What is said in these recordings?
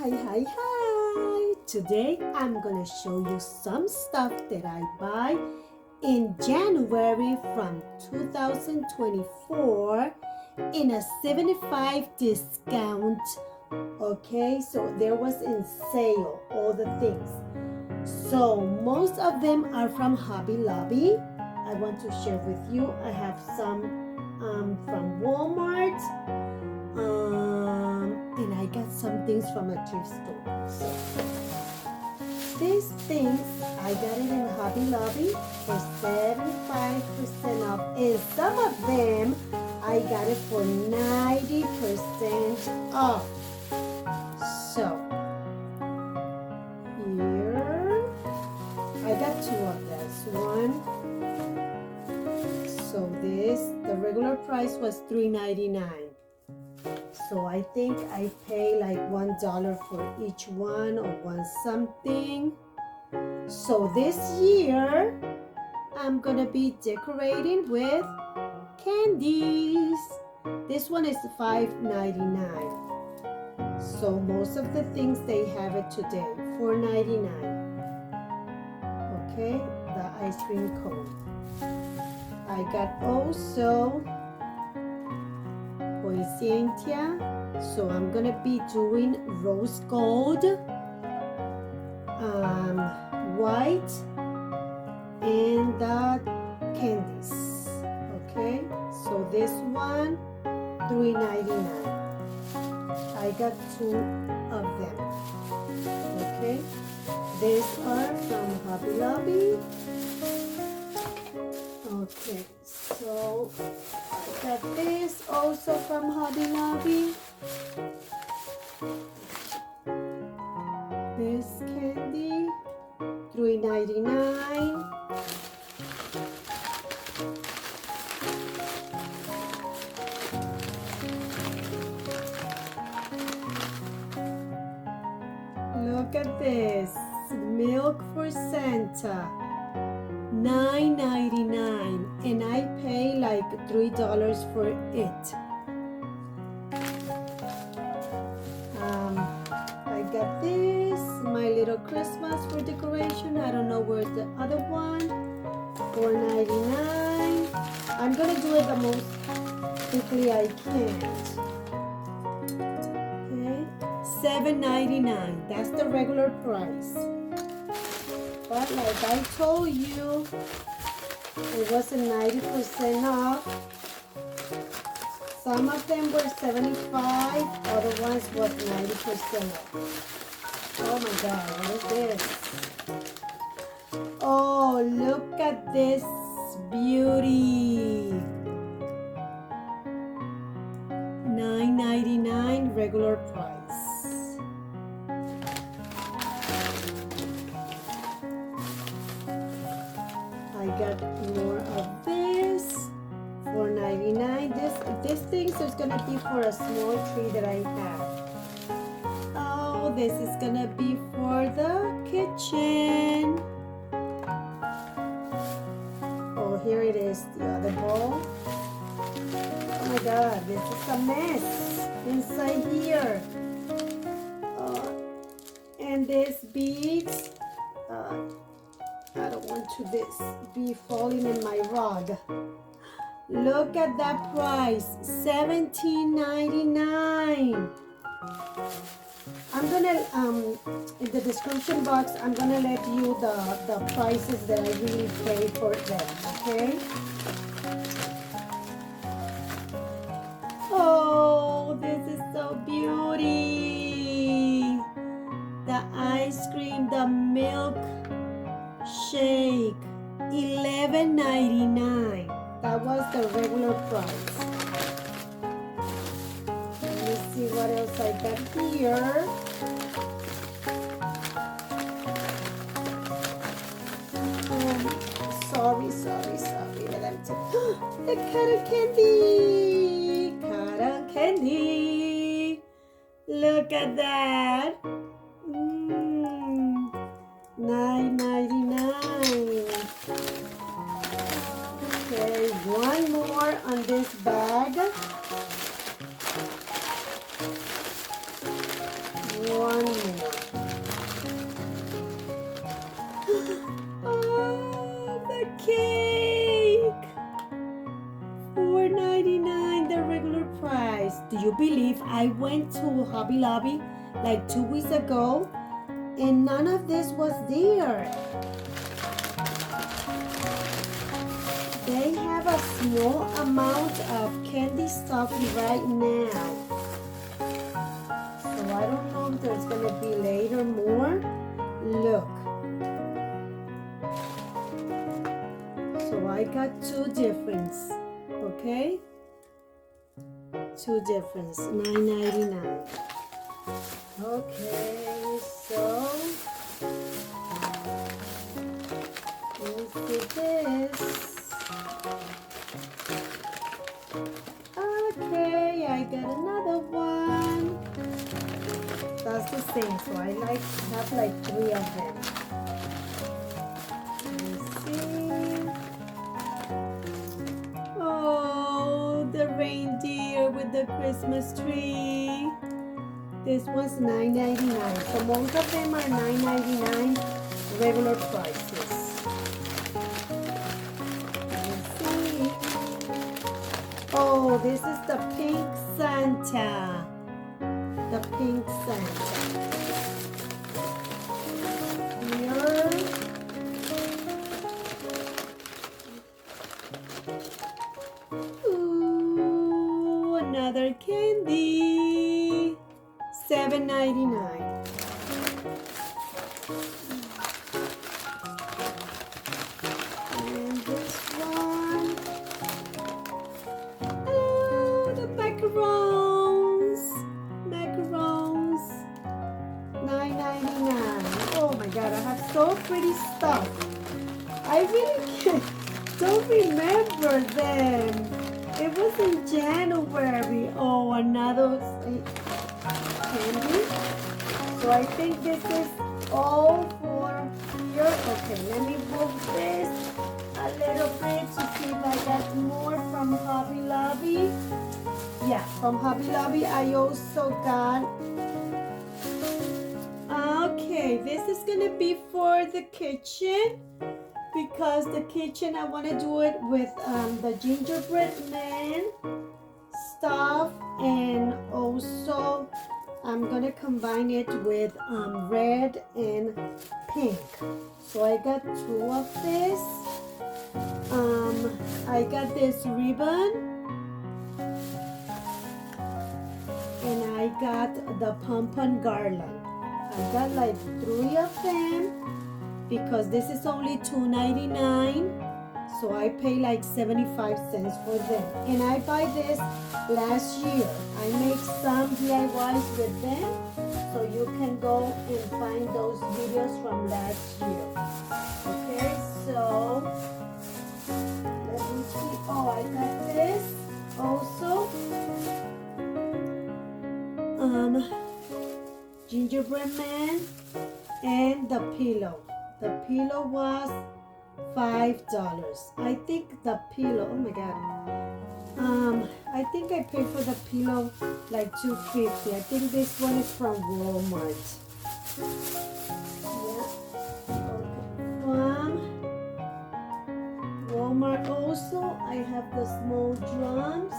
Hi. Today I'm gonna show you some stuff that I buy in January from 2024 in a 75 discount. Okay, so there was in sale all the things. So most of them are from Hobby Lobby. I want to share with you. I have some from Walmart. And I got some things from a thrift store. So these things I got it in Hobby Lobby for 75% off, and some of them I got it for 90% off. So here I got two of this one. So the regular price was $3.99. So I think I pay like $1 for each one or one something. So this year I'm gonna be decorating with candies. This one is $5.99. So most of the things they have it today, $4.99. Okay, the ice cream cone. I got also Poincientia. So I'm gonna be doing rose gold, white, and the candies. Okay, so this one $3.99. I got two of them. Okay, these are from Hobby Lobby. Okay, so I got this also from Hobby Lobby. This candy, $3.99. Look at this, milk for Santa. $9.99, and I pay like $3 for it. I got this, my little Christmas for decoration. I don't know where's the other one. $4.99. I'm gonna do it the most quickly I can. Okay, $7.99. That's the regular price. But like I told you, it wasn't 90% off. Some of them were 75, other ones was 90% off. Oh my God, what is this? Oh, look at this beauty. $9.99 regular price. I got more of this, $4.99. This thing is gonna be for a small tree that I have. Oh, this is gonna be for the kitchen. Oh, here it is, the other bowl. Oh my God, this is a mess inside here. And this beads. I don't want to be falling in my rug. Look at that price, $17.99. I'm gonna in the description box I'm gonna let you the prices that I really pay for them. Okay. Oh, this is so beauty. The ice cream, the milk shake, $11.99. That was the regular price. Let me see what else I got here. Sorry. Let them take the cotton candy. Look at that. $9.99. Okay, one more on this bag. one more. Oh, the cake! $4.99, the regular price. Do you believe I went to Hobby Lobby like 2 weeks ago and none of this was there? They have a small amount of candy stuff right now. So I don't know if there's gonna be later more. Look. So I got two difference. Okay? Two difference. $9.99. Okay, so let's do this. Okay, I got another one. That's the same, so I have like 3 of them. Let's see. Oh, the reindeer with the Christmas tree. This one's $9.99. So most of them are $9.99 regular prices. Oh, this is the pink Santa. The pink Santa. Here. Ooh, another candy. $7.99. And this one. Macarons, $9.99. Oh my God, I have so pretty stuff. I really don't remember them. It was in January. Oh, another candy. So I think this is all for here. Okay, let me move this a little bit to see if I got more from Hobby Lobby. Yeah, from Hobby Lobby I also got, okay, this is gonna be for the kitchen, because the kitchen I want to do it with the gingerbread man stuff, and also I'm gonna combine it with red and pink. So I got 2 of this. I got this ribbon. And I got the pom-pom garland. I got like 3 of them because this is only $2.99. So I pay like 75 cents for them. And I buy this last year. I make some DIYs with them. So you can go and find those videos from last year. Okay, so let me see. Oh, I got this also. Gingerbread man and the pillow. The pillow was $5. I think the pillow, oh my God. I think I paid for the pillow like $2.50. I think this one is from Walmart. Yeah. Okay. From Walmart also, I have the small drums.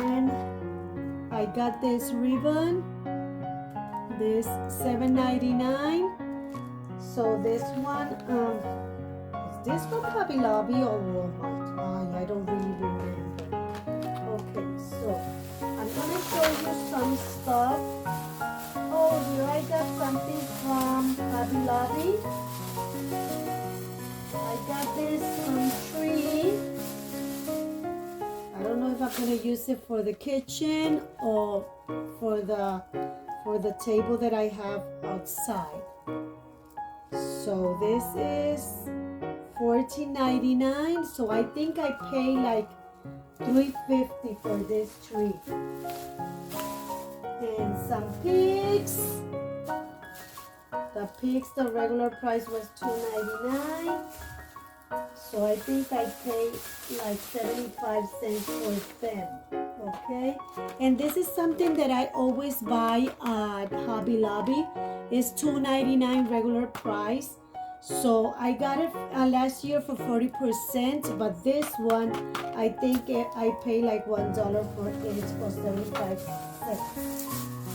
And I got this ribbon, this $7.99. So this one, is this from Hobby Lobby or Walmart? I don't really remember. Okay, so I'm gonna show you some stuff. Oh, here I got something from Hobby Lobby. I got this tree. I don't know if I'm gonna use it for the kitchen or for the table that I have outside. So this is $14.99. So I think I pay like $3.50 for this tree. And some pigs. The pigs, the regular price was $2.99. So I think I paid like 75 cents for them. Okay, and this is something that I always buy at Hobby Lobby. It's $2.99 regular price. So I got it last year for 40%, but this one I think I pay like $1 for it or 75 cents.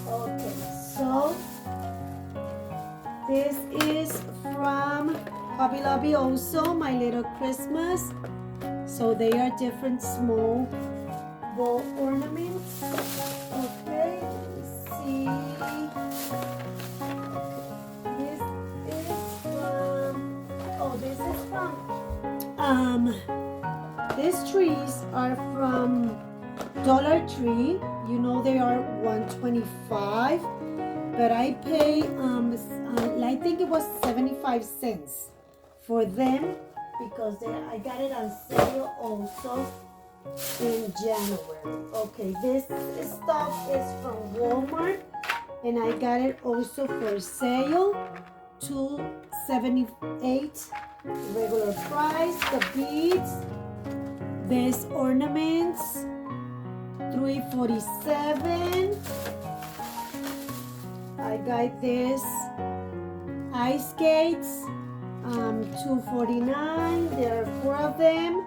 Okay, so this is from Hobby Lobby also, My Little Christmas. So they are different small wall ornaments. Okay, let's see. This is from, oh, this is from, these trees are from Dollar Tree. You know they are $1.25, but I pay, I think it was 75 cents for them because I got it on sale also in January. Okay, this stuff is from Walmart and I got it also for sale, $2.78 regular price. The beads, these ornaments, $3.47. I got this ice skates, $2.49. There are 4 of them.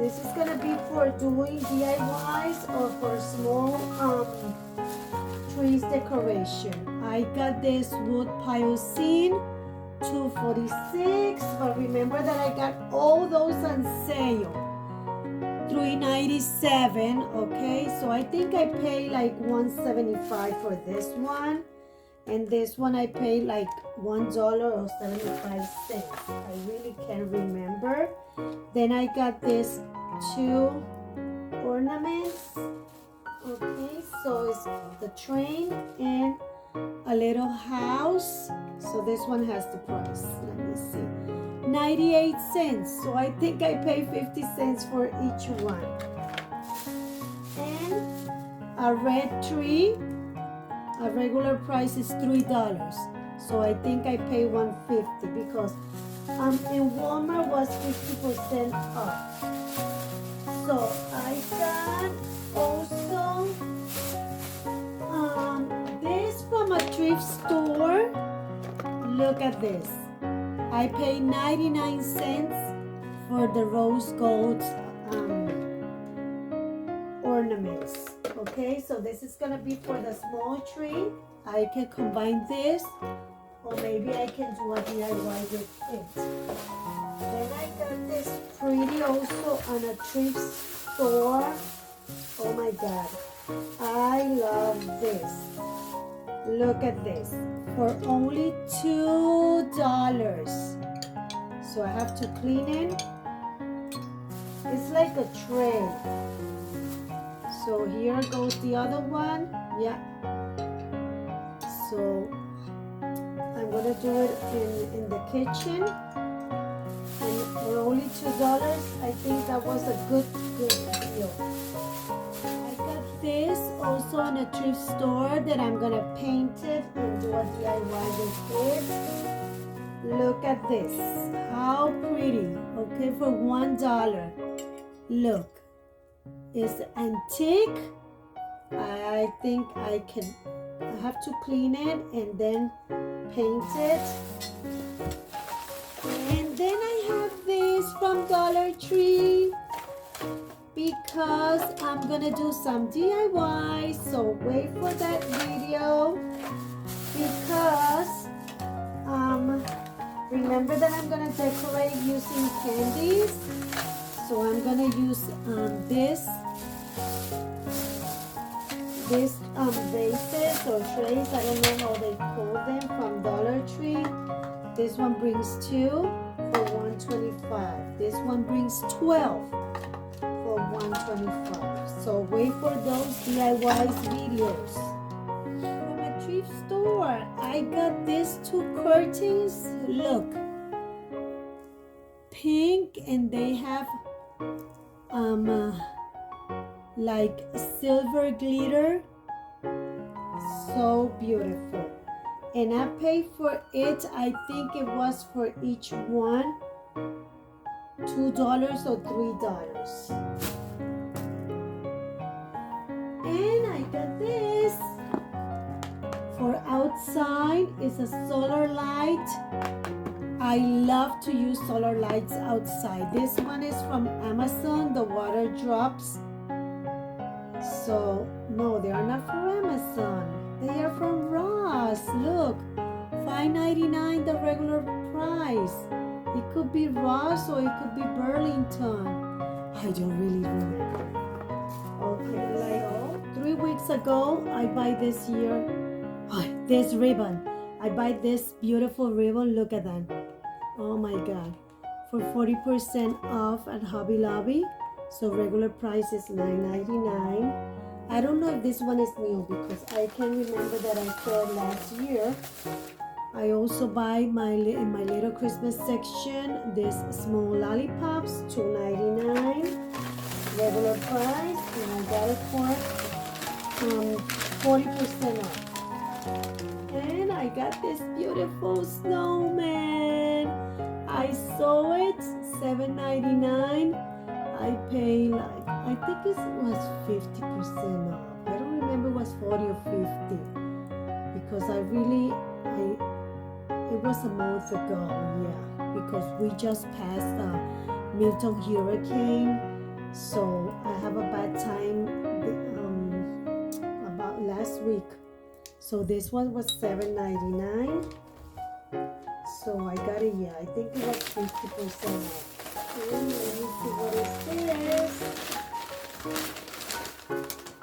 This is gonna be for doing DIYs or for small trees decoration. I got this wood pile scene, $2.46, but remember that I got all those on sale, $3.97. Okay, so I think I pay like $1.75 for this one, and this one I pay like $1.75. I really can't remember. Then I got this 2 ornaments. Okay, so it's the train and a little house. So this one has the price. Let me see. 98 cents. So I think I pay 50 cents for each one. And a red tree, a regular price is $3. So I think I pay $1.50 because in Walmart was 50% off. So I got also this from a thrift store. Look at this. I pay 99 cents for the rose gold ornaments. Okay, so this is gonna be for the small tree. I can combine this, or maybe I can do a DIY with it. Then I got this pretty also on a thrift store. Oh my God, I love this. Look at this, for only $2. So I have to clean it. It's like a tray. So here goes the other one. Yeah. So I'm gonna do it in the kitchen. And for only $2, I think that was a good deal. I got this also in a thrift store that I'm gonna paint it and do a DIY with it. Look at this, how pretty. Okay, for $1. Look, it's antique. I think I have to clean it and then paint it. And then I have this from Dollar Tree because I'm gonna do some DIY. So wait for that video because remember that I'm gonna decorate using candies. So I'm gonna use this vases or trays, I don't know how they call them, from Dollar Tree. This one brings 2 for $1.25. This one brings 12 for $1.25. So wait for those DIY videos. From a thrift store, I got these 2 curtains. Look, pink, and they have like silver glitter. So beautiful. And I paid for it, I think it was for each one $2 or $3. look at this. For outside, it's a solar light. I love to use solar lights outside. This one is from Amazon, the water drops. So, no, they are not from Amazon. They are from Ross. Look, $5.99 the regular price. It could be Ross or it could be Burlington. I don't really remember. Okay, like 3 weeks ago, I buy this this ribbon. I buy this beautiful ribbon. Look at that. Oh my God. For 40% off at Hobby Lobby. So regular price is $9.99. I don't know if this one is new because I can remember that I saw it last year. I also buy in my little Christmas section this small lollipops, $2.99 regular price, and I got it for 40% off. And I got this beautiful snowman. I saw it $7.99. I pay like, I think it was 50% off. I don't remember it was 40 or 50 because it was a month ago, yeah, because we just passed Milton hurricane, so I have a bad time about last week. So this one was $7.99. So I got it, yeah, I think it was 50% off. Let me see what is this.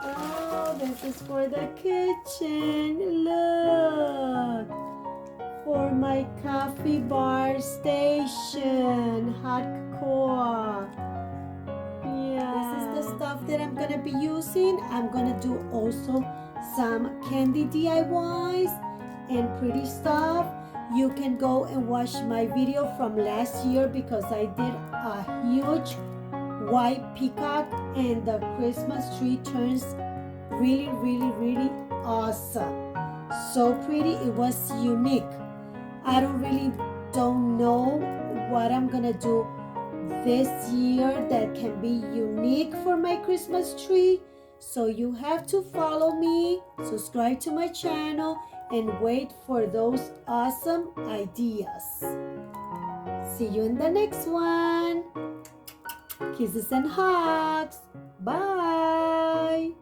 Oh, this is for the kitchen. Look. For my coffee bar station. Hot core. Yeah. This is the stuff that I'm going to be using. I'm going to do also some candy DIYs and pretty stuff. You can go and watch my video from last year because I did a huge white peacock and the Christmas tree turns really, really, really awesome. So pretty. It was unique. I don't know what I'm gonna do this year that can be unique for my Christmas tree. So you have to follow me, subscribe to my channel, and wait for those awesome ideas. See you in the next one. Kisses and hugs. Bye.